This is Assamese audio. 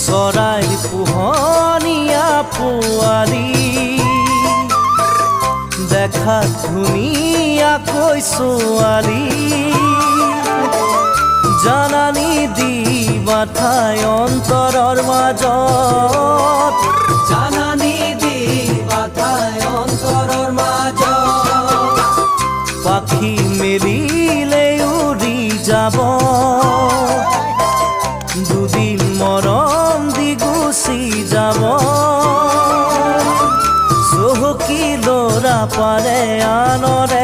চৰাইৰ পোহনীয়া পোৱালি দেখাত ধুনীয়াকৈ ছোৱালী জানানী দি বাঠাই অন্তৰৰ মাজত জানানী দি বাঠাই অন্তৰৰ মাজত পাখি মেলিলে উৰি যাব দুদিন মৰম দি গুচি যাব চহকী ল'ৰা পাৰে আনৰে